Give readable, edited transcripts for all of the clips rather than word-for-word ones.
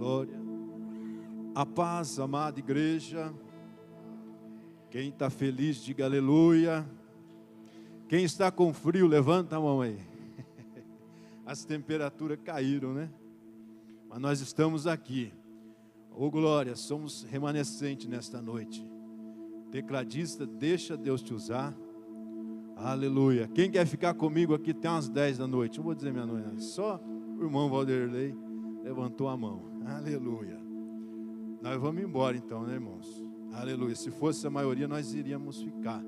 glória. A paz, amada igreja. Quem está feliz, diga aleluia. Quem está com frio, levanta a mão aí. As temperaturas caíram, né? Mas nós estamos aqui. Ô glória, somos remanescentes nesta noite. Tecladista, deixa Deus te usar. Aleluia. Quem quer ficar comigo aqui até umas 10 da noite? Não vou dizer meia-noite, só o irmão Valderlei levantou a mão. Aleluia. Nós vamos embora então, né, irmãos? Aleluia. Se fosse a maioria, nós iríamos ficar.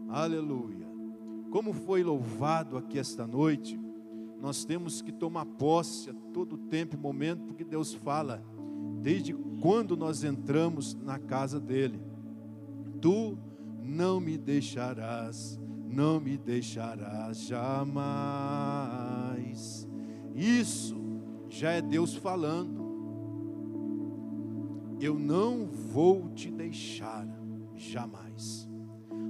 Aleluia. Como foi louvado aqui esta noite, nós temos que tomar posse a todo tempo e momento, porque Deus fala, desde quando nós entramos na casa dEle. Tu não me deixarás jamais. Isso já é Deus falando. Eu não vou te deixar jamais.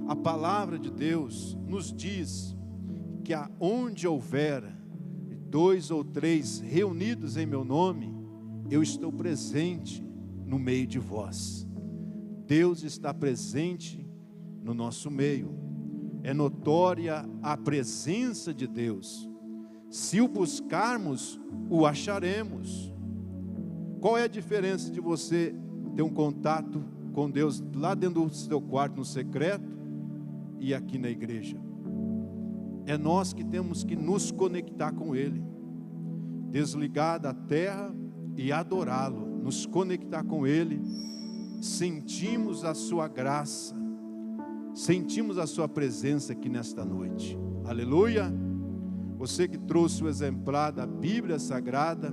A palavra de Deus nos diz que aonde houver 2 ou 3 reunidos em meu nome, eu estou presente no meio de vós. Deus está presente no nosso meio. É notória a presença de Deus. Se o buscarmos, o acharemos. Qual é a diferença de você ter um contato com Deus lá dentro do seu quarto no secreto e aqui na igreja? É nós que temos que nos conectar com Ele, desligar da terra e adorá-lo, nos conectar com Ele. Sentimos a sua graça, sentimos a sua presença aqui nesta noite. Aleluia. Você que trouxe o exemplar da Bíblia Sagrada,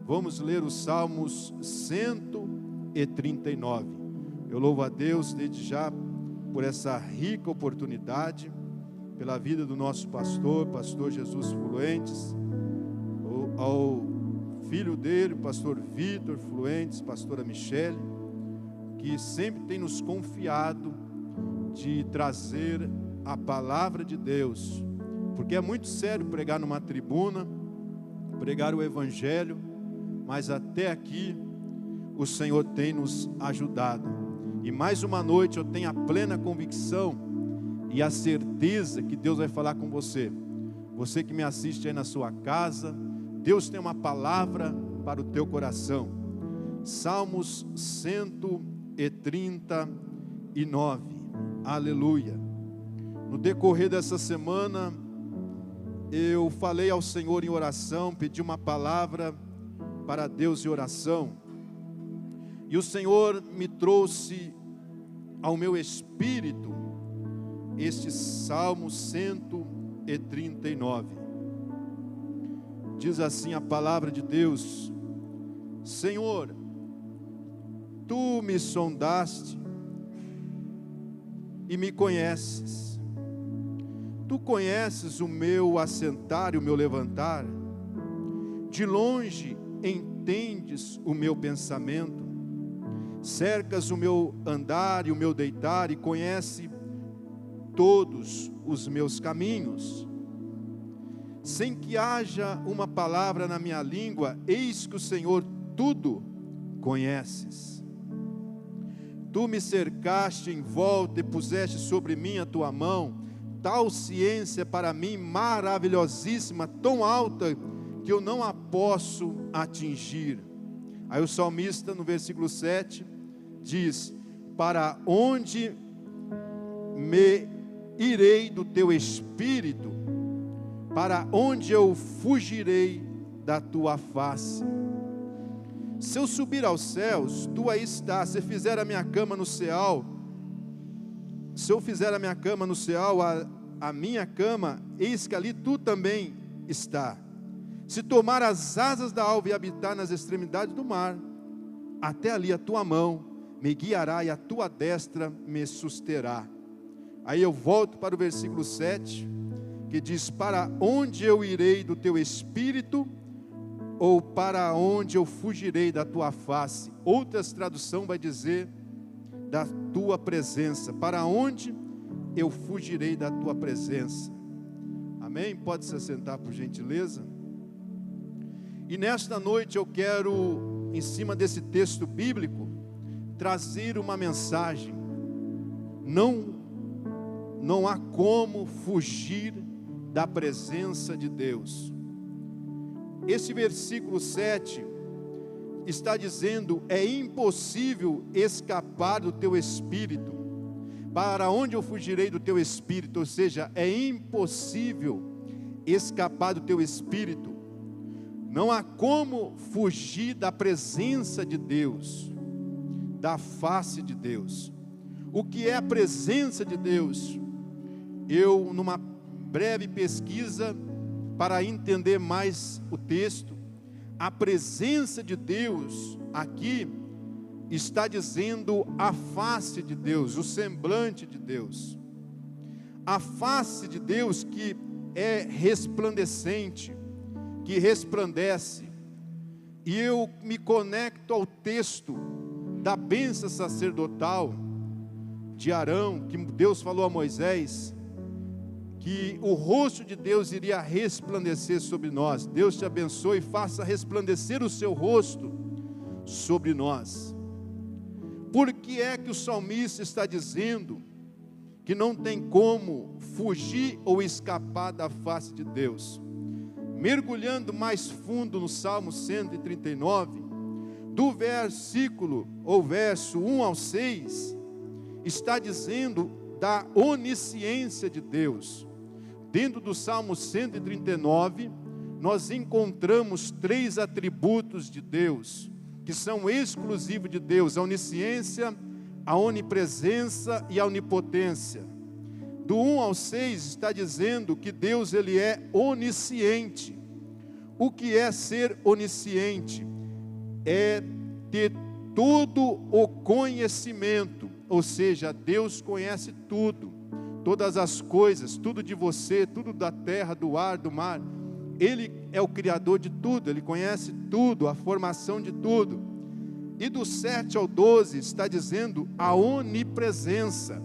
vamos ler os Salmos 139. Eu louvo a Deus desde já por essa rica oportunidade, pela vida do nosso pastor Jesus Fluentes, ao filho dele, o pastor Vitor Fluentes, pastora Michele, que sempre tem nos confiado de trazer a palavra de Deus, porque é muito sério pregar numa tribuna, pregar o evangelho, mas até aqui o Senhor tem nos ajudado. E mais uma noite eu tenho a plena convicção e a certeza que Deus vai falar com você. Você que me assiste aí na sua casa, Deus tem uma palavra para o teu coração. Salmos 139. Aleluia. No decorrer dessa semana, eu falei ao Senhor em oração, pedi uma palavra para Deus em oração, e o Senhor me trouxe ao meu espírito este Salmo 139. Diz assim a palavra de Deus: Senhor, Tu me sondaste e me conheces. Tu conheces o meu assentar e o meu levantar. De longe entendes o meu pensamento. Cercas o meu andar e o meu deitar e conhece todos os meus caminhos. Sem que haja uma palavra na minha língua, eis que o Senhor tudo conheces. Tu me cercaste em volta e puseste sobre mim a tua mão. Tal ciência para mim maravilhosíssima, tão alta que eu não a posso atingir. Aí o salmista no versículo 7 diz: para onde me irei do teu espírito? Para onde eu fugirei da tua face? Se eu subir aos céus, tu aí estás. Se fizer a minha cama no céu, se eu fizer a minha cama no céu, a minha cama, eis que ali tu também está. Se tomar as asas da alva e habitar nas extremidades do mar, até ali a tua mão me guiará e a tua destra me susterá. Aí eu volto para o versículo 7, que diz: para onde eu irei do teu espírito, ou para onde eu fugirei da tua face? Outras tradução vai dizer: da tua presença. Para onde eu fugirei da tua presença? Amém? Pode se assentar por gentileza. E nesta noite eu quero em cima desse texto bíblico, trazer uma mensagem. Não há como fugir da presença de Deus. Esse versículo 7 está dizendo: é impossível escapar do teu espírito. Para onde eu fugirei do teu espírito? Ou seja, é impossível escapar do teu espírito. Não há como fugir da presença de Deus, da face de Deus. O que é a presença de Deus? Eu, numa breve pesquisa, para entender mais o texto, a presença de Deus aqui está dizendo a face de Deus, o semblante de Deus. A face de Deus que é resplandecente, que resplandece. E eu me conecto ao texto da bênção sacerdotal de Arão, que Deus falou a Moisés, que o rosto de Deus iria resplandecer sobre nós. Deus te abençoe e faça resplandecer o seu rosto sobre nós. Por que é que o salmista está dizendo que não tem como fugir ou escapar da face de Deus? Mergulhando mais fundo no Salmo 139, do versículo ou verso 1 ao 6, está dizendo da onisciência de Deus. Dentro do Salmo 139, nós encontramos 3 atributos de Deus, que são exclusivos de Deus: a onisciência, a onipresença e a onipotência. Do 1 ao 6 está dizendo que Deus, ele é onisciente. O que é ser onisciente? É ter todo o conhecimento, ou seja, Deus conhece tudo, todas as coisas, tudo de você, tudo da terra, do ar, do mar. Ele é o criador de tudo, ele conhece tudo, a formação de tudo. E do 7 ao 12 está dizendo a onipresença.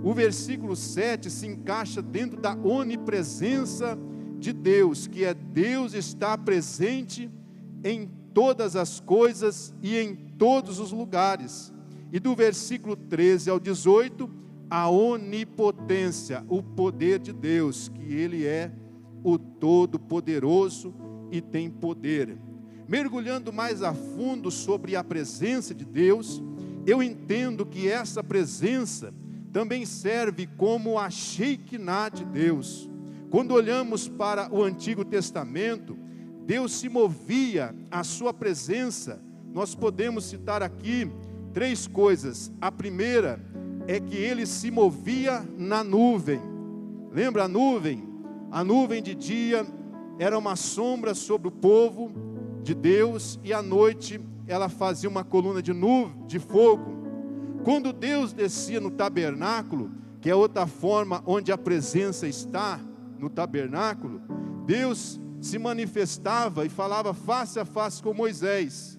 O versículo 7 se encaixa dentro da onipresença de Deus, que é Deus está presente em todas as coisas e em todos os lugares. E do versículo 13 ao 18, a onipotência, o poder de Deus, que Ele é o Todo-Poderoso e tem poder. Mergulhando mais a fundo sobre a presença de Deus, eu entendo que essa presença também serve como a Shekinah de Deus. Quando olhamos para o Antigo Testamento, Deus se movia, a sua presença, nós podemos citar aqui 3 coisas. A primeira é que ele se movia na nuvem. Lembra a nuvem? A nuvem de dia era uma sombra sobre o povo de Deus, e à noite ela fazia uma coluna de nuvem, de fogo. Quando Deus descia no tabernáculo, que é outra forma onde a presença está, no tabernáculo, Deus se manifestava e falava face a face com Moisés.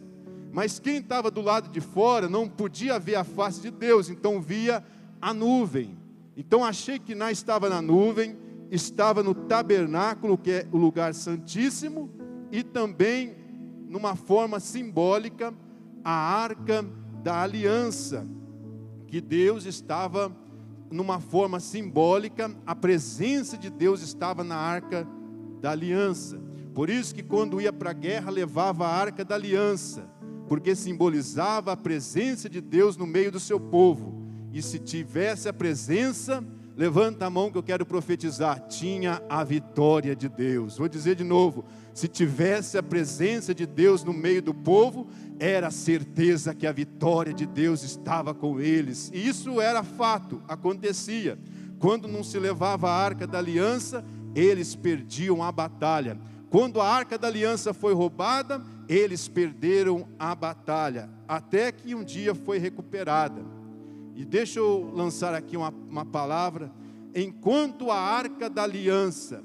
Mas quem estava do lado de fora não podia ver a face de Deus, então via a nuvem. Então a Shekinah estava na nuvem, estava no tabernáculo, que é o lugar santíssimo, e também, numa forma simbólica, a arca da aliança, que Deus estava, numa forma simbólica, a presença de Deus estava na arca da aliança. Por isso que quando ia para a guerra, levava a arca da aliança, porque simbolizava a presença de Deus no meio do seu povo. E se tivesse a presença, levanta a mão que eu quero profetizar, tinha a vitória de Deus. Vou dizer de novo, se tivesse a presença de Deus no meio do povo, era certeza que a vitória de Deus estava com eles. E isso era fato, acontecia. Quando não se levava a arca da aliança, eles perdiam a batalha. Quando a arca da aliança foi roubada, eles perderam a batalha, até que um dia foi recuperada. E deixa eu lançar aqui uma palavra. Enquanto a arca da aliança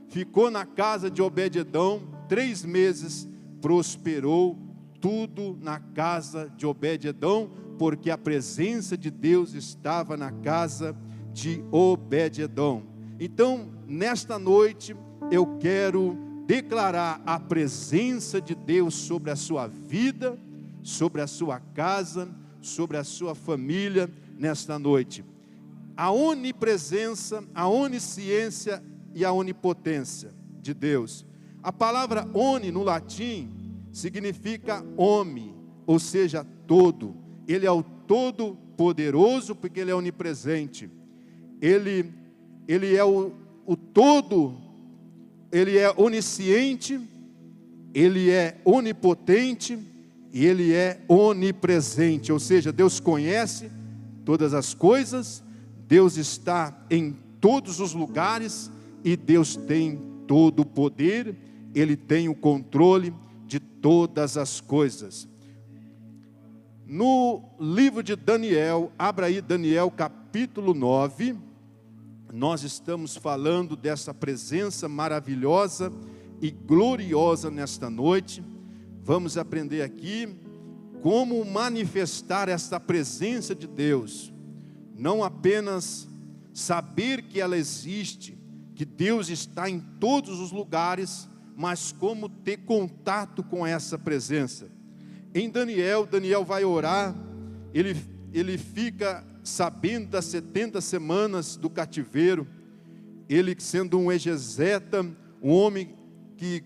ficou na casa de Obed-edom, 3 meses prosperou tudo na casa de Obed-edom, porque a presença de Deus estava na casa de Obed-edom. Então, nesta noite, eu quero declarar a presença de Deus sobre a sua vida, sobre a sua casa, sobre a sua família nesta noite. A onipresença, a onisciência e a onipotência de Deus. A palavra oni no latim significa homem, ou seja, todo. Ele é o todo-poderoso porque ele é onipresente. Ele é o todo, ele é onisciente, ele é onipotente e ele é onipresente. Ou seja, Deus conhece todas as coisas, Deus está em todos os lugares e Deus tem todo o poder, Ele tem o controle de todas as coisas. No livro de Daniel, abra aí Daniel capítulo 9, nós estamos falando dessa presença maravilhosa e gloriosa nesta noite. Vamos aprender aqui como manifestar esta presença de Deus, não apenas saber que ela existe, que Deus está em todos os lugares, mas como ter contato com essa presença. Em Daniel vai orar, ele fica sabendo das 70 semanas do cativeiro, ele sendo um exegeta, um homem que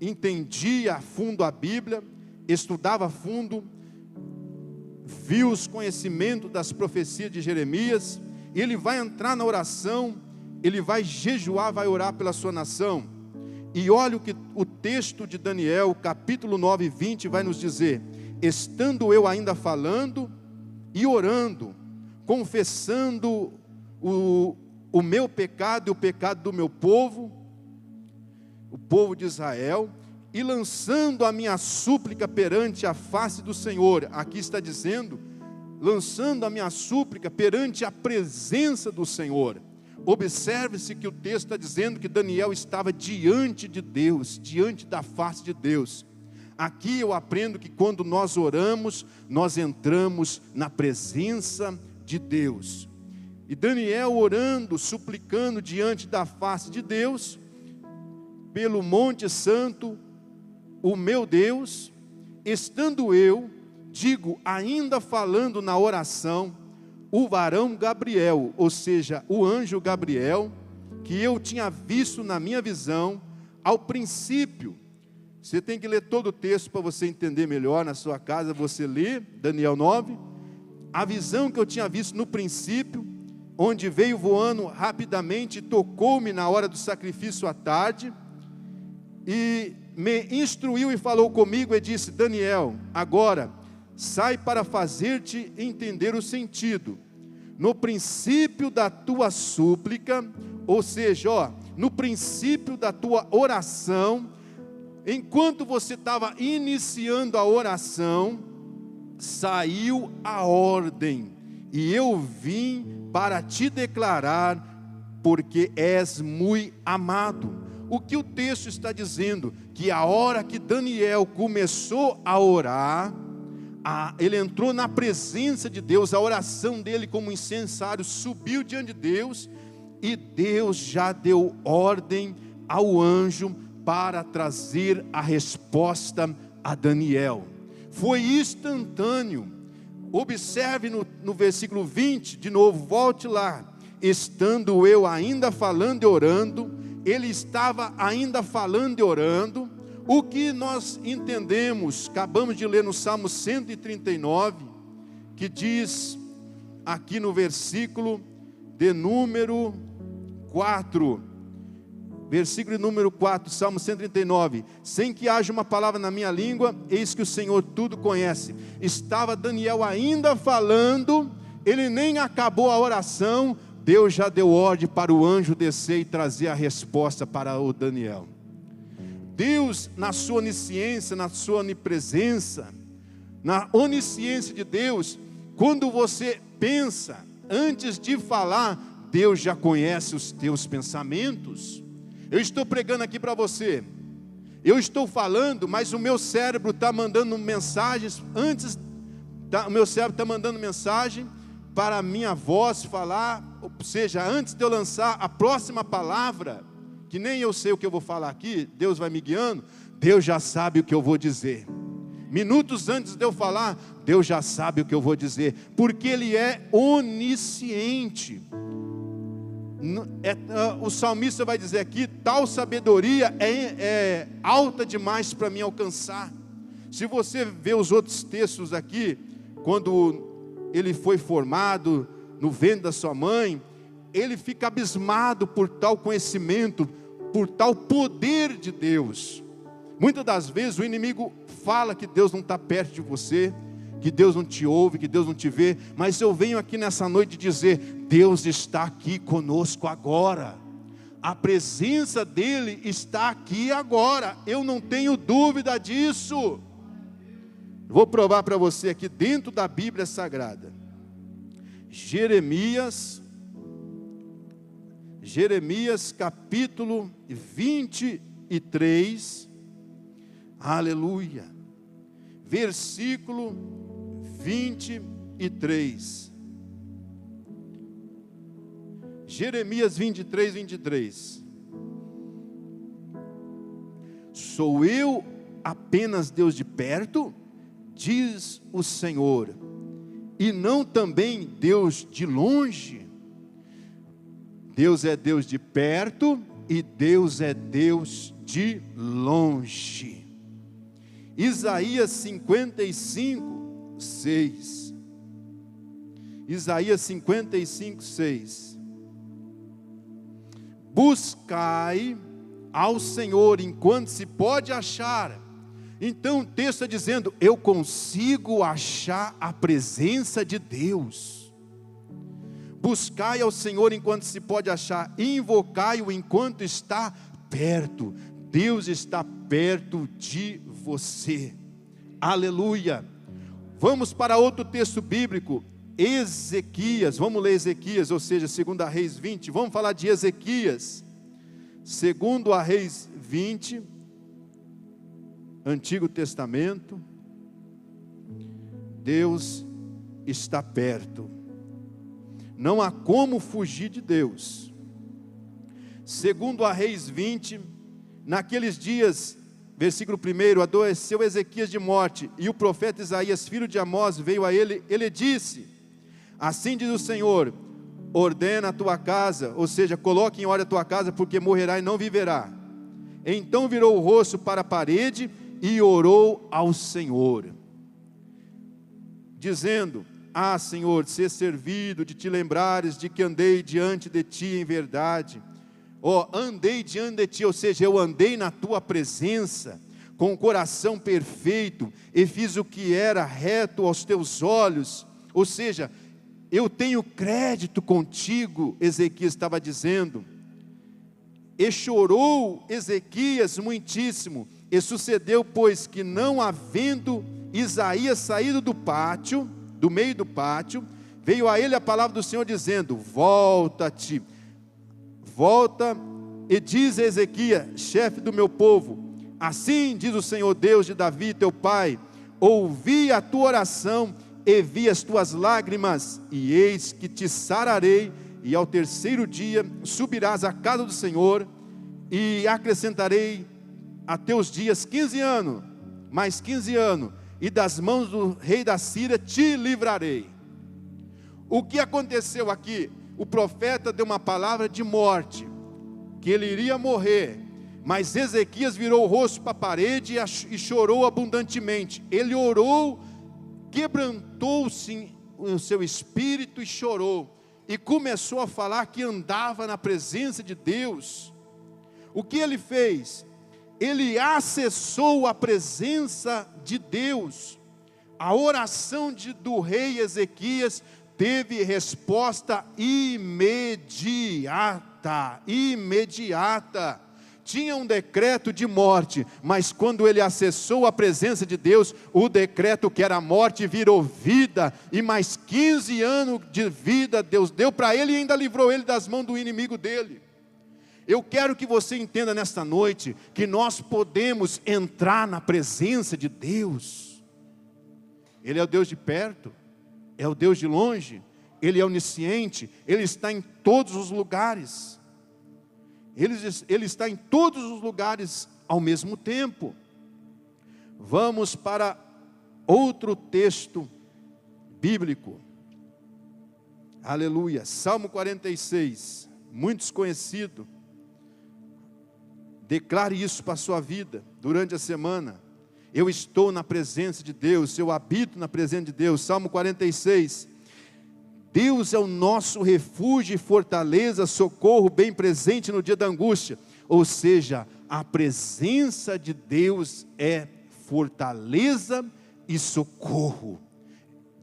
entendia a fundo a Bíblia, estudava a fundo, viu os conhecimentos das profecias de Jeremias, e ele vai entrar na oração, ele vai jejuar, vai orar pela sua nação. E olha o que o texto de Daniel, capítulo 9, 20, vai nos dizer: estando eu ainda falando e orando, confessando o meu pecado e o pecado do meu povo, o povo de Israel, e lançando a minha súplica perante a face do Senhor. Aqui está dizendo, lançando a minha súplica perante a presença do Senhor. Observe-se que o texto está dizendo que Daniel estava diante de Deus, diante da face de Deus. Aqui eu aprendo que quando nós oramos, nós entramos na presença de Deus. E Daniel orando, suplicando diante da face de Deus, pelo Monte Santo, o meu Deus, estando eu, digo, ainda falando na oração, o varão Gabriel, ou seja, o anjo Gabriel, que eu tinha visto na minha visão, ao princípio. Você tem que ler todo o texto para você entender melhor na sua casa, você lê Daniel 9, a visão que eu tinha visto no princípio, onde veio voando rapidamente, tocou-me na hora do sacrifício à tarde, e me instruiu e falou comigo e disse: Daniel, agora sai para fazer-te entender o sentido. No princípio da tua súplica, ou seja, no princípio da tua oração, enquanto você estava iniciando a oração, saiu a ordem, e eu vim para te declarar, porque és muito amado. O que o texto está dizendo? Que a hora que Daniel começou a orar, ele entrou na presença de Deus, a oração dele como incensário subiu diante de Deus, e Deus já deu ordem ao anjo para trazer a resposta a Daniel. Foi instantâneo. Observe no versículo 20, de novo, volte lá. Estando eu ainda falando e orando, ele estava ainda falando e orando. O que nós entendemos, acabamos de ler no Salmo 139, que diz, aqui no versículo de número 4, versículo número 4, Salmo 139, sem que haja uma palavra na minha língua, eis que o Senhor tudo conhece. Estava Daniel ainda falando, ele nem acabou a oração, Deus já deu ordem para o anjo descer e trazer a resposta para o Daniel. Deus, na sua onisciência, na sua onipresença, na onisciência de Deus, quando você pensa, antes de falar, Deus já conhece os teus pensamentos. Eu estou pregando aqui para você, eu estou falando, mas o meu cérebro está mandando mensagens, o meu cérebro está mandando mensagem para a minha voz falar, ou seja, antes de eu lançar a próxima palavra, que nem eu sei o que eu vou falar aqui, Deus vai me guiando, Deus já sabe o que eu vou dizer. Minutos antes de eu falar, Deus já sabe o que eu vou dizer, porque Ele é onisciente. O salmista vai dizer aqui, tal sabedoria é alta demais para mim alcançar. Se você vê os outros textos aqui, quando ele foi formado no ventre da sua mãe, ele fica abismado por tal conhecimento, por tal poder de Deus. Muitas das vezes o inimigo fala que Deus não está perto de você, que Deus não te ouve, que Deus não te vê, mas eu venho aqui nessa noite dizer, Deus está aqui conosco agora, a presença dEle está aqui agora, eu não tenho dúvida disso. Vou provar para você aqui dentro da Bíblia Sagrada, Jeremias capítulo 23, aleluia, versículo 23. Jeremias 23. Sou eu apenas Deus de perto, diz o Senhor, e não também Deus de longe? Deus é Deus de perto e Deus é Deus de longe. Isaías 55, 6. Isaías 55, 6. Buscai ao Senhor enquanto se pode achar. Então o texto está dizendo, eu consigo achar a presença de Deus. Buscai ao Senhor enquanto se pode achar, invocai-o enquanto está perto. Deus está perto de você. Aleluia. Vamos para outro texto bíblico, Ezequias. Vamos ler Ezequias, ou seja, 2 Reis 20. Vamos falar de Ezequias. 2 Reis 20, Antigo Testamento. Deus está perto. Não há como fugir de Deus. 2 Reis 20, naqueles dias, versículo 1, adoeceu Ezequias de morte, e o profeta Isaías, filho de Amós, veio a ele, ele disse, assim diz o Senhor, ordena a tua casa, ou seja, coloque em ordem a tua casa, porque morrerá e não viverá. Então virou o rosto para a parede, e orou ao Senhor, dizendo, ah, Senhor, ser servido de te lembrares de que andei diante de ti em verdade. Andei diante de ti, ou seja, eu andei na tua presença, com o coração perfeito, e fiz o que era reto aos teus olhos. Ou seja, eu tenho crédito contigo, Ezequias estava dizendo. E chorou Ezequias muitíssimo, e sucedeu, pois, que não havendo Isaías saído do meio do pátio, veio a ele a palavra do Senhor dizendo, volta-te, volta e diz a Ezequias, chefe do meu povo, assim diz o Senhor Deus de Davi teu pai, ouvi a tua oração e vi as tuas lágrimas, e eis que te sararei, e ao terceiro dia subirás à casa do Senhor, e acrescentarei a teus dias 15 anos, mais 15 anos, e das mãos do rei da Síria te livrarei. O que aconteceu aqui? O profeta deu uma palavra de morte, que ele iria morrer, mas Ezequias virou o rosto para a parede e chorou abundantemente. Ele orou, quebrantou-se o seu espírito e chorou, e começou a falar que andava na presença de Deus. O que ele fez? Ele acessou a presença de Deus. A oração do rei Ezequias teve resposta imediata. Tinha um decreto de morte, mas quando ele acessou a presença de Deus, o decreto que era morte virou vida, e mais 15 anos de vida Deus deu para ele, e ainda livrou ele das mãos do inimigo dele. Eu quero que você entenda nesta noite, que nós podemos entrar na presença de Deus. Ele é o Deus de perto, é o Deus de longe, Ele é onisciente, Ele está em todos os lugares. Ele está em todos os lugares ao mesmo tempo. Vamos para outro texto bíblico. Aleluia. Salmo 46, muito desconhecido. Declare isso para a sua vida durante a semana. Eu estou na presença de Deus, eu habito na presença de Deus. Salmo 46. Deus é o nosso refúgio e fortaleza, socorro bem presente no dia da angústia. Ou seja, a presença de Deus é fortaleza e socorro.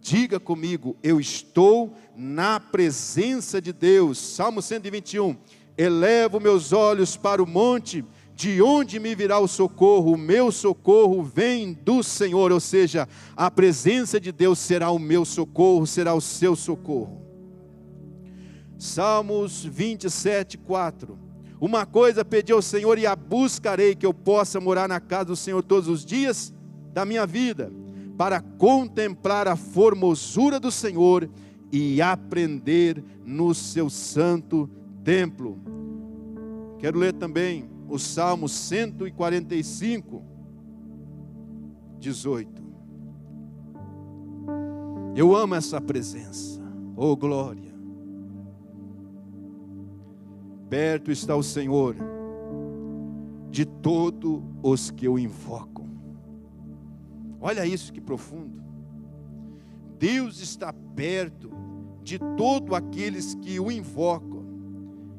Diga comigo, eu estou na presença de Deus. Salmo 121. Elevo meus olhos para o monte, de onde me virá o socorro? O meu socorro vem do Senhor. Ou seja, a presença de Deus será o meu socorro, será o seu socorro. Salmos 27, 4. Uma coisa pedi ao Senhor e a buscarei, que eu possa morar na casa do Senhor todos os dias da minha vida, para contemplar a formosura do Senhor e aprender no seu santo templo. Quero ler também o Salmo 145, 18. Eu amo essa presença, oh glória. Perto está o Senhor de todos os que o invocam. Olha isso que profundo. Deus está perto de todos aqueles que o invocam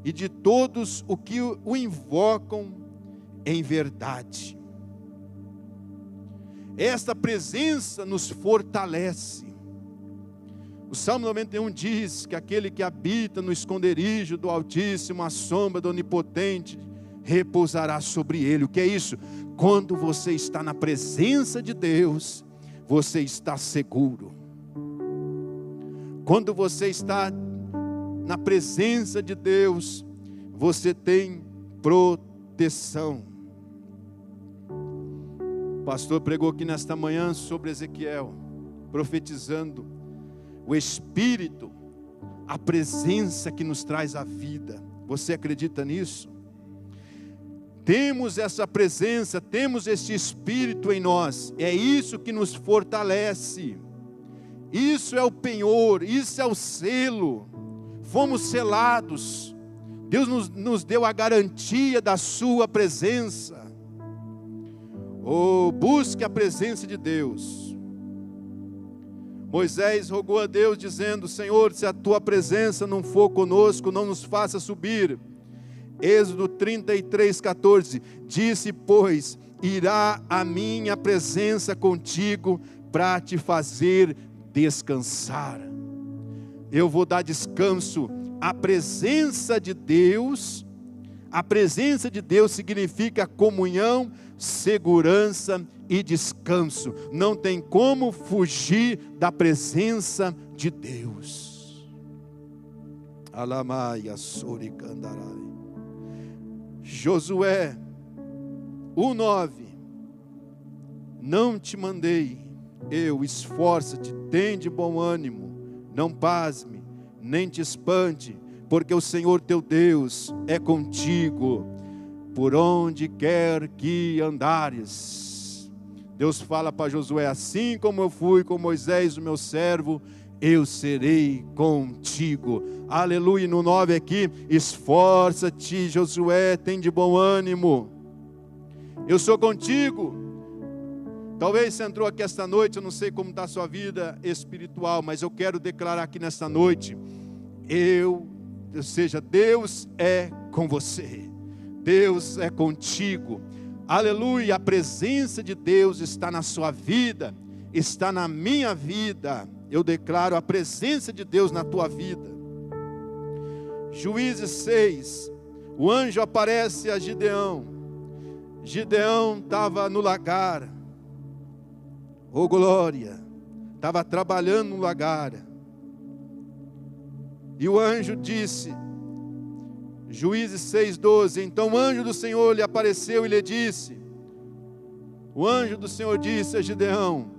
e de todos os que o invocam em verdade. Esta presença nos fortalece. O Salmo 91 diz que aquele que habita no esconderijo do Altíssimo, à sombra do Onipotente, repousará sobre ele. O que é isso? Quando você está na presença de Deus, você está seguro. Quando você está na presença de Deus, você tem proteção. O pastor pregou aqui nesta manhã sobre Ezequiel, profetizando o Espírito, a presença que nos traz a vida. Você acredita nisso? Temos essa presença, temos este Espírito em nós, é isso que nos fortalece, isso é o penhor, isso é o selo, fomos selados, Deus nos deu a garantia da sua presença. Oh, busque a presença de Deus. Moisés rogou a Deus dizendo: Senhor, se a tua presença não for conosco, não nos faça subir. Êxodo 33, 14, disse, pois, irá a minha presença contigo para te fazer descansar. Eu vou dar descanso. A presença de Deus significa comunhão, segurança e descanso. Não tem como fugir da presença de Deus. Alamaia soricandarai. Josué 1:9. Não te mandei eu, esforça-te, tem de bom ânimo, não pasme, nem te espante, porque o Senhor teu Deus é contigo, por onde quer que andares. Deus fala para Josué: assim como eu fui com Moisés, o meu servo, eu serei contigo. Aleluia. No 9 aqui, esforça-te, Josué, tem de bom ânimo, eu sou contigo. Talvez você entrou aqui esta noite, eu não sei como está a sua vida espiritual, mas eu quero declarar aqui nesta noite, Deus é com você, Deus é contigo. Aleluia. A presença de Deus está na sua vida, está na minha vida. Eu declaro a presença de Deus na tua vida. Juízes 6, o anjo aparece a Gideão. Gideão estava no lagar, oh glória, estava trabalhando no lagar, e o anjo disse, Juízes 6:12, então o anjo do Senhor lhe apareceu e lhe disse, o anjo do Senhor disse a Gideão,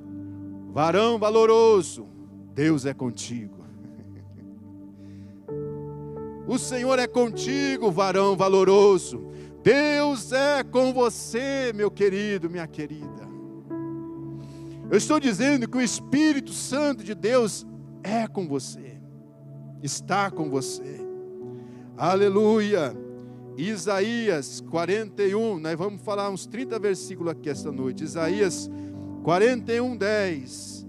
varão valoroso, Deus é contigo. O Senhor é contigo, varão valoroso. Deus é com você, meu querido, minha querida. Eu estou dizendo que o Espírito Santo de Deus é com você, está com você. Aleluia. Isaías 41, nós vamos falar uns 30 versículos aqui esta noite. Isaías 41, 10.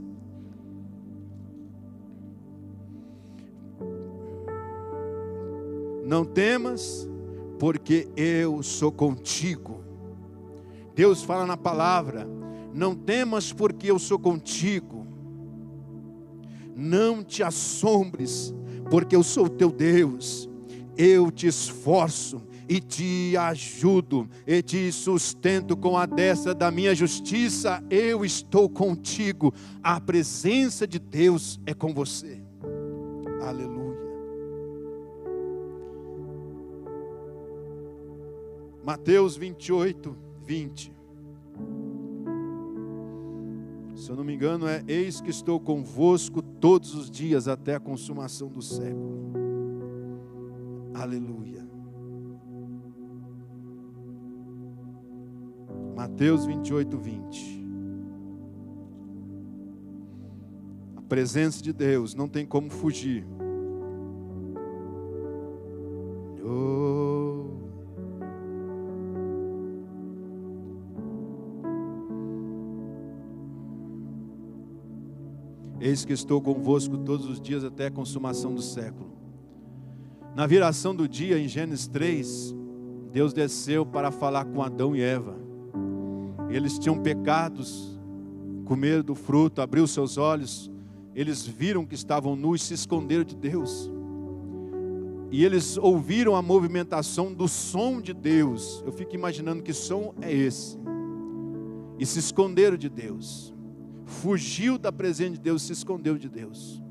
Não temas, porque eu sou contigo. Deus fala na palavra: não temas, porque eu sou contigo. Não te assombres, porque eu sou o teu Deus. Eu te esforço e te ajudo, e te sustento com a destra da minha justiça. Eu estou contigo. A presença de Deus é com você. Aleluia. Mateus 28, 20. Se eu não me engano é: eis que estou convosco todos os dias até a consumação do século. Aleluia. Mateus 28, 20. A presença de Deus não tem como fugir. Eis que estou convosco todos os dias até a consumação do século. Na viração do dia, em Gênesis 3, Deus desceu para falar com Adão e Eva. Eles tinham pecados, comeram do fruto, abriu seus olhos, eles viram que estavam nus e se esconderam de Deus. E eles ouviram a movimentação do som de Deus. Eu fico imaginando que som é esse. E se esconderam de Deus. Fugiu da presença de Deus, se escondeu de Deus.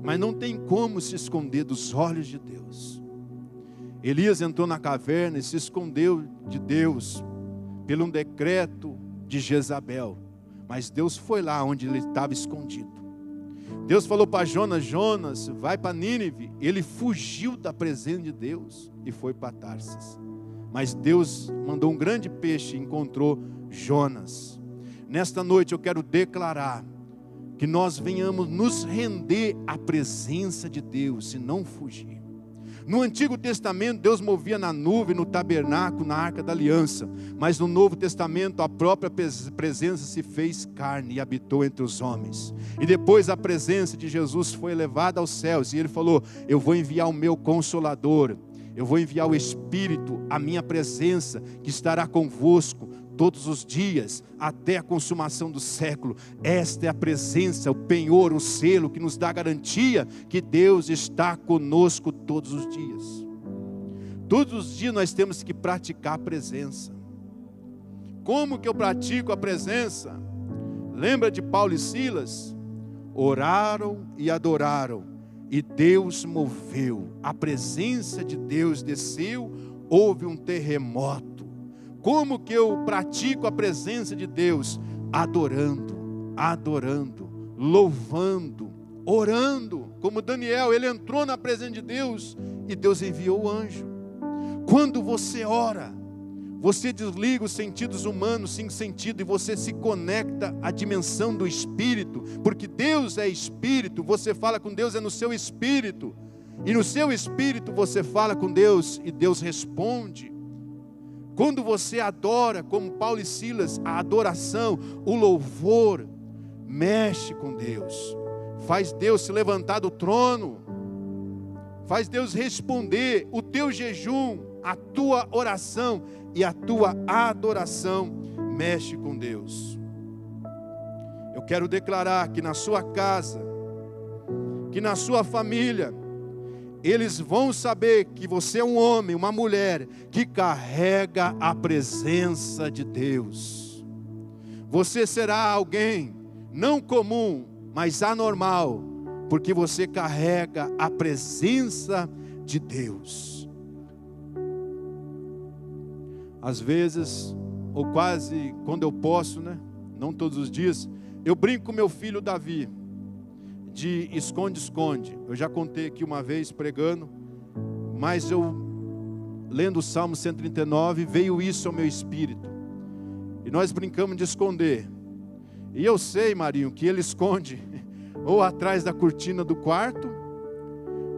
Mas não tem como se esconder dos olhos de Deus. Elias entrou na caverna e se escondeu de Deus, pelo um decreto de Jezabel. Mas Deus foi lá onde ele estava escondido. Deus falou para Jonas: Jonas, vai para Nínive. Ele fugiu da presença de Deus e foi para Tarsis. Mas Deus mandou um grande peixe e encontrou Jonas. Nesta noite eu quero declarar que nós venhamos nos render à presença de Deus e não fugir. No Antigo Testamento, Deus movia na nuvem, no tabernáculo, na Arca da Aliança. Mas no Novo Testamento, a própria presença se fez carne e habitou entre os homens. E depois a presença de Jesus foi elevada aos céus. E Ele falou: eu vou enviar o meu Consolador. Eu vou enviar o Espírito, a minha presença, que estará convosco todos os dias, até a consumação do século. Esta é a presença, o penhor, o selo, que nos dá garantia que Deus está conosco todos os dias. Todos os dias nós temos que praticar a presença. Como que eu pratico a presença? Lembra de Paulo e Silas? Oraram e adoraram, e Deus moveu. A presença de Deus desceu, houve um terremoto. Como que eu pratico a presença de Deus? Adorando, louvando, orando. Como Daniel, ele entrou na presença de Deus e Deus enviou o anjo. Quando você ora, você desliga os sentidos humanos, sem sentido, e você se conecta à dimensão do Espírito, porque Deus é Espírito. Você fala com Deus no seu Espírito, e no seu Espírito você fala com Deus e Deus responde. Quando você adora, como Paulo e Silas, a adoração, o louvor, mexe com Deus, faz Deus se levantar do trono, faz Deus responder o teu jejum, a tua oração e a tua adoração, mexe com Deus. Eu quero declarar que na sua casa, que na sua família, eles vão saber que você é um homem, uma mulher, que carrega a presença de Deus. Você será alguém, não comum, mas anormal, porque você carrega a presença de Deus. Às vezes, ou quase quando eu posso, não todos os dias, eu brinco com meu filho Davi, de esconde-esconde. Eu já contei aqui uma vez pregando, mas eu, lendo o Salmo 139, veio isso ao meu espírito. E nós brincamos de esconder. E eu sei, Marinho, que ele esconde ou atrás da cortina do quarto,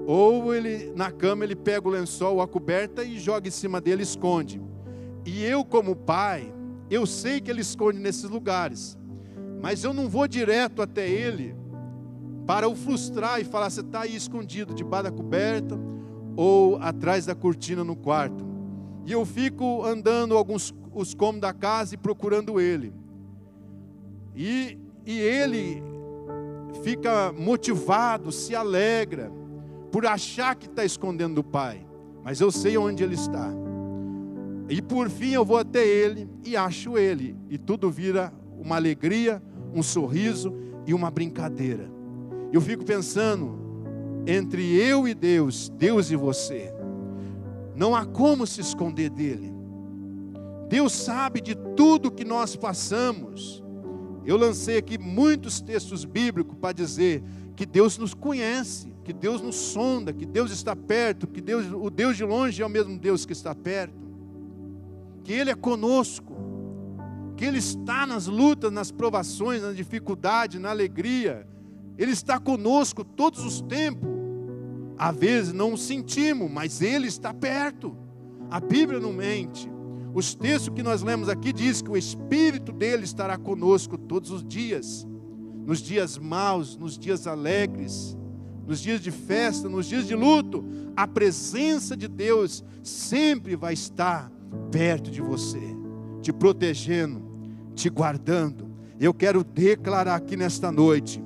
ou ele, na cama, ele pega o lençol, a coberta e joga em cima dele e esconde. E eu, como pai, eu sei que ele esconde nesses lugares, mas eu não vou direto até ele para o frustrar e falar: você está aí escondido debaixo da coberta ou atrás da cortina no quarto. E eu fico andando os cômodos da casa e procurando ele. E ele fica motivado, se alegra por achar que está escondendo do pai, mas eu sei onde ele está. E por fim eu vou até ele e acho ele, e tudo vira uma alegria, um sorriso e uma brincadeira. Eu fico pensando, entre eu e Deus, Deus e você, não há como se esconder dele. Deus sabe de tudo que nós passamos. Eu lancei aqui muitos textos bíblicos para dizer que Deus nos conhece, que Deus nos sonda, que Deus está perto, que o Deus de longe é o mesmo Deus que está perto, que Ele é conosco, que Ele está nas lutas, nas provações, na dificuldade, na alegria. Ele está conosco todos os tempos. Às vezes não o sentimos, mas Ele está perto. A Bíblia não mente. Os textos que nós lemos aqui diz que o Espírito dele estará conosco todos os dias. Nos dias maus, nos dias alegres, nos dias de festa, nos dias de luto. A presença de Deus sempre vai estar perto de você, te protegendo, te guardando. Eu quero declarar aqui nesta noite: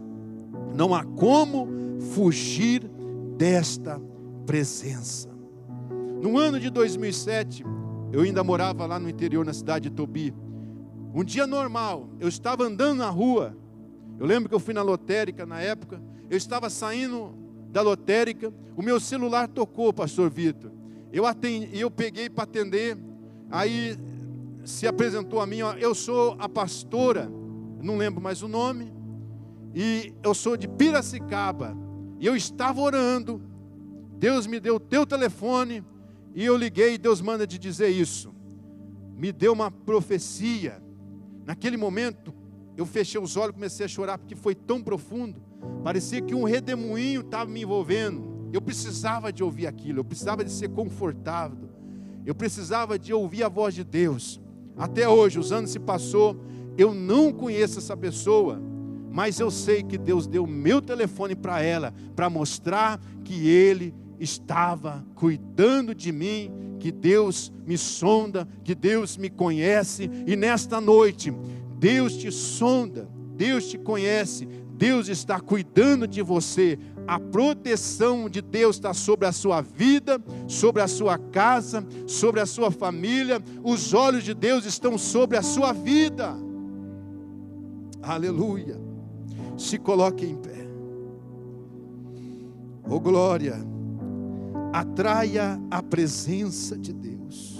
não há como fugir desta presença. No ano de 2007, eu ainda morava lá no interior, na cidade de Tobi. Um dia normal, eu estava andando na rua. Eu lembro que eu fui na lotérica na época. Eu estava saindo da lotérica, o meu celular tocou, pastor Vitor. Eu peguei para atender. Aí se apresentou a mim, ó, eu sou a pastora, não lembro mais o nome, e eu sou de Piracicaba. E eu estava orando. Deus me deu o teu telefone. E eu liguei, e Deus manda te dizer isso. Me deu uma profecia. Naquele momento, eu fechei os olhos e comecei a chorar, porque foi tão profundo. Parecia que um redemoinho estava me envolvendo. Eu precisava de ouvir aquilo, eu precisava de ser confortável. Eu precisava de ouvir a voz de Deus. Até hoje, os anos se passou, eu não conheço essa pessoa, mas eu sei que Deus deu o meu telefone para ela, para mostrar que Ele estava cuidando de mim, que Deus me sonda, que Deus me conhece. E nesta noite, Deus te sonda, Deus te conhece, Deus está cuidando de você. A proteção de Deus está sobre a sua vida, sobre a sua casa, sobre a sua família. Os olhos de Deus estão sobre a sua vida. Aleluia. Se coloque em pé. Oh glória. Atraia a presença de Deus.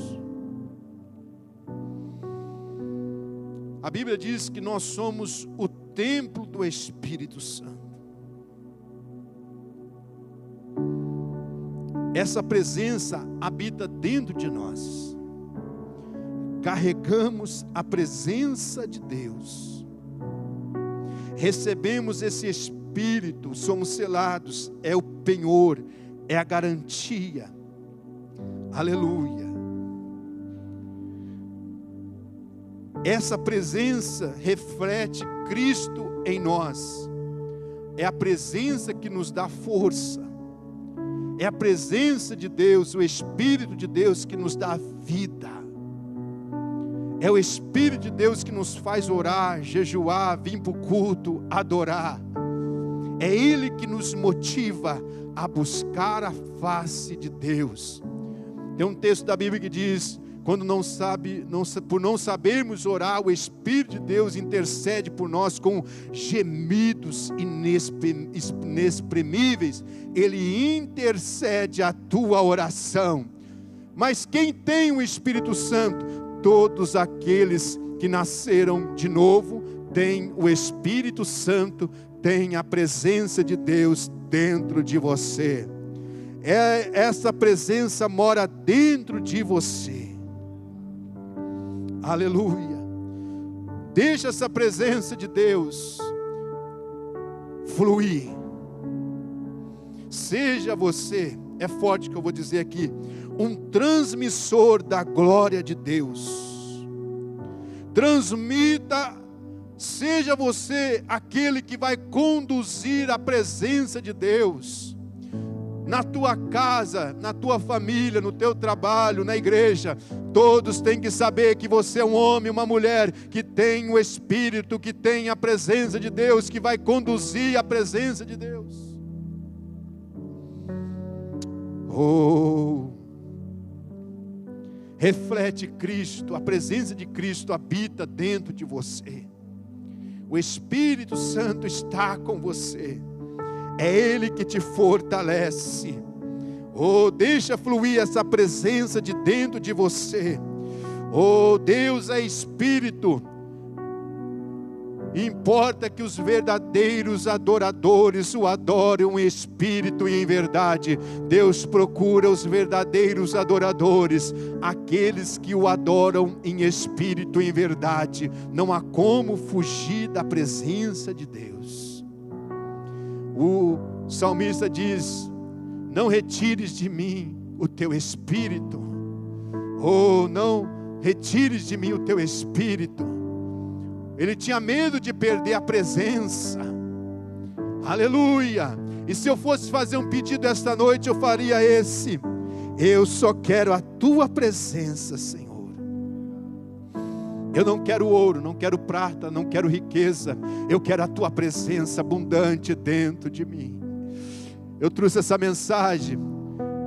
A Bíblia diz que nós somos o templo do Espírito Santo. Essa presença habita dentro de nós. Carregamos a presença de Deus. Recebemos esse Espírito, somos selados, é o penhor, é a garantia. Aleluia. Essa presença reflete Cristo em nós. É a presença que nos dá força. É a presença de Deus, o Espírito de Deus que nos dá vida. É o Espírito de Deus que nos faz orar, jejuar, vir para o culto, adorar. É Ele que nos motiva a buscar a face de Deus. Tem um texto da Bíblia que diz: quando por não sabermos orar, o Espírito de Deus intercede por nós com gemidos inexprimíveis. Ele intercede a tua oração. Mas quem tem o Espírito Santo? Todos aqueles que nasceram de novo têm o Espírito Santo, têm a presença de Deus dentro de você. essa presença mora dentro de você. Aleluia. Deixa essa presença de Deus fluir. Seja você, é forte que eu vou dizer aqui, um transmissor da glória de Deus. Transmita, seja você aquele que vai conduzir a presença de Deus na tua casa, na tua família, no teu trabalho, na igreja. Todos têm que saber que você é um homem, uma mulher que tem o Espírito, que tem a presença de Deus, que vai conduzir a presença de Deus. Oh, reflete Cristo, a presença de Cristo habita dentro de você. O Espírito Santo está com você. É Ele que te fortalece. Oh, deixa fluir essa presença de dentro de você. Oh, Deus é Espírito. Importa que os verdadeiros adoradores o adorem em espírito e em verdade. Deus procura os verdadeiros adoradores, aqueles que o adoram em espírito e em verdade. Não há como fugir da presença de Deus. O salmista diz: não retires de mim o teu espírito. Oh, não retires de mim o teu espírito. Ele tinha medo de perder a presença. Aleluia. E se eu fosse fazer um pedido esta noite, eu faria esse: eu só quero a tua presença, Senhor. Eu não quero ouro, não quero prata, não quero riqueza. Eu quero a tua presença abundante dentro de mim. Eu trouxe essa mensagem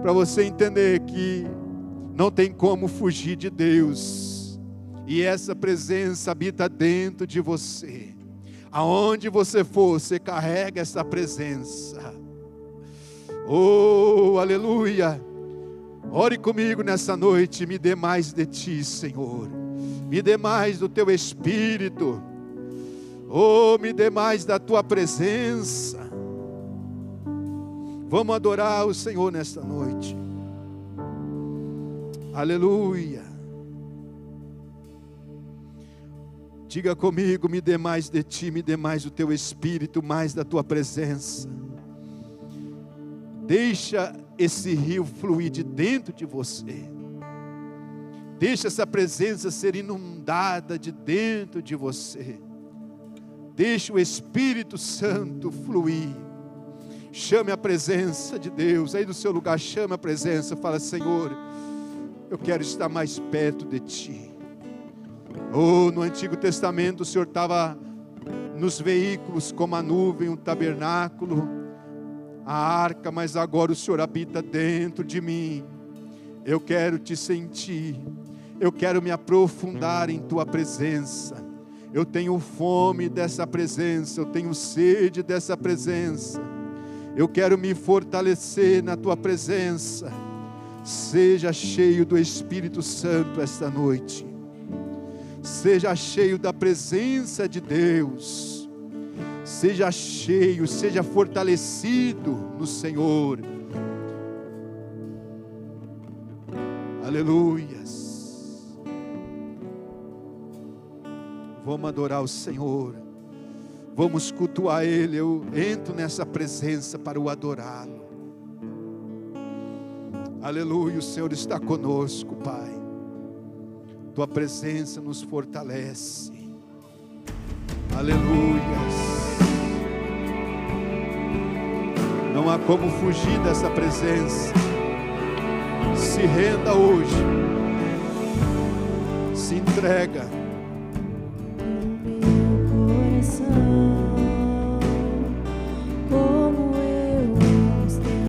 para você entender que não tem como fugir de Deus. E essa presença habita dentro de você. Aonde você for, você carrega essa presença. Oh, aleluia. Ore comigo nessa noite. Me dê mais de ti, Senhor. Me dê mais do teu Espírito. Oh, me dê mais da tua presença. Vamos adorar o Senhor nesta noite. Aleluia. Diga comigo: me dê mais de ti, me dê mais do teu Espírito, mais da tua presença. Deixa esse rio fluir de dentro de você. Deixa essa presença ser inundada de dentro de você. Deixa o Espírito Santo fluir. Chame a presença de Deus. Aí do seu lugar, chame a presença. Fala: Senhor, eu quero estar mais perto de ti. Oh, no Antigo Testamento o Senhor estava nos veículos como a nuvem, um tabernáculo, a arca, mas agora o Senhor habita dentro de mim. Eu quero te sentir, eu quero me aprofundar em tua presença. Eu tenho fome dessa presença, eu tenho sede dessa presença. Eu quero me fortalecer na tua presença. Seja cheio do Espírito Santo esta noite. Seja cheio da presença de Deus. Seja cheio, seja fortalecido no Senhor. Aleluias. Vamos adorar o Senhor. Vamos cultuar Ele. Eu entro nessa presença para o adorá-lo. Aleluia, o Senhor está conosco, Pai. Tua presença nos fortalece. Aleluias. Não há como fugir dessa presença. Se renda hoje. Se entrega.